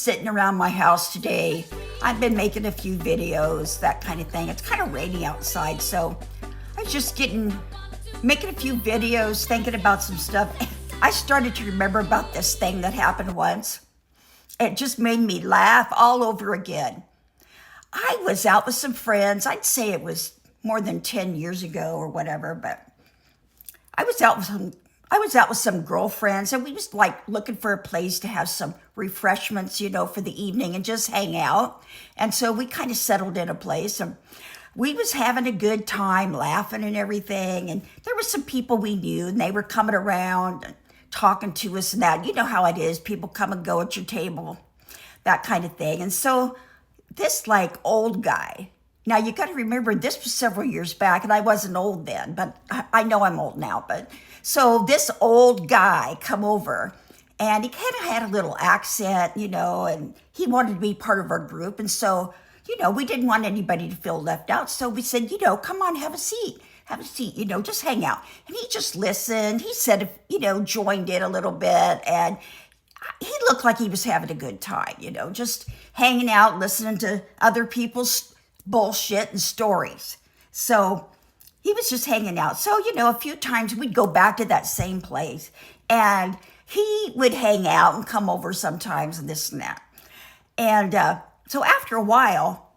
sitting around my house today. I've been making a few videos, that kind of thing. It's kind of rainy outside, so I was just making a few videos, thinking about some stuff. I started to remember about this thing that happened once. It just made me laugh all over again. I was out with some friends. I'd say it was more than 10 years ago or whatever, but I was out with some girlfriends, and we was like looking for a place to have some refreshments, for the evening and just hang out. And so we kind of settled in a place, and we was having a good time, laughing and everything. And there were some people we knew, and they were coming around and talking to us and that. You know how it is. People come and go at your table, that kind of thing. And so this old guy, now you got to remember this was several years back, and I wasn't old then, but I know I'm old now. But so this old guy come over, and he kind of had a little accent, and he wanted to be part of our group. And so, we didn't want anybody to feel left out. So we said, come on, have a seat, just hang out. And he just listened. He said, joined in a little bit, and he looked like he was having a good time, just hanging out, listening to other people's bullshit and stories. So he was just hanging out. So, a few times we'd go back to that same place, and he would hang out and come over sometimes and this and that. And so after a while,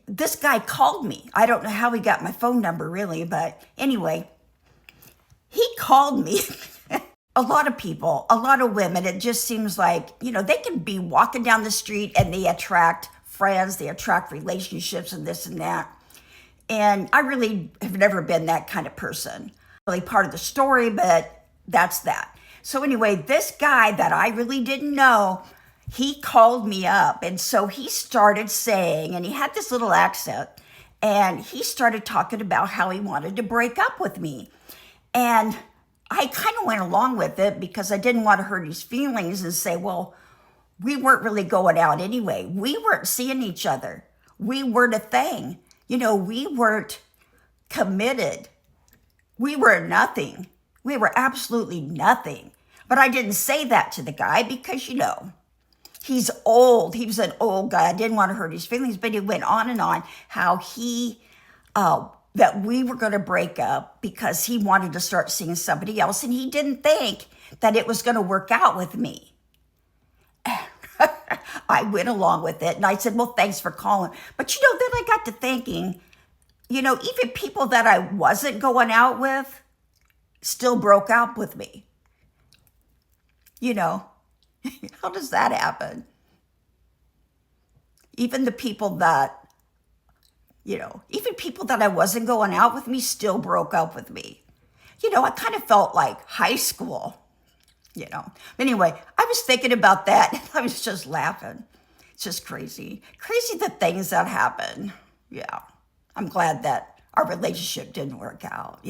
this guy called me. I don't know how he got my phone number really, but anyway, he called me. A lot of people, a lot of women, it just seems like, they can be walking down the street and they attract friends, they attract relationships and this and that. And I really have never been that kind of person. Really part of the story, but that's that. So anyway, this guy that I really didn't know, he called me up. And so he started saying, and he had this little accent, and he started talking about how he wanted to break up with me. And I kind of went along with it because I didn't want to hurt his feelings and say, well, we weren't really going out anyway. We weren't seeing each other. We weren't a thing. We weren't committed. We were nothing. We were absolutely nothing. But I didn't say that to the guy because, he's old. He was an old guy. I didn't want to hurt his feelings, but he went on and on how that we were going to break up because he wanted to start seeing somebody else, and he didn't think that it was going to work out with me. I went along with it, and I said, well, thanks for calling. But, then I got to thinking, even people that I wasn't going out with still broke up with me. How does that happen? Even the people that, even people that I wasn't going out with me still broke up with me. I kind of felt like high school, Anyway, I was thinking about that, and I was just laughing. It's just crazy. Crazy the things that happen. Yeah. I'm glad that our relationship didn't work out,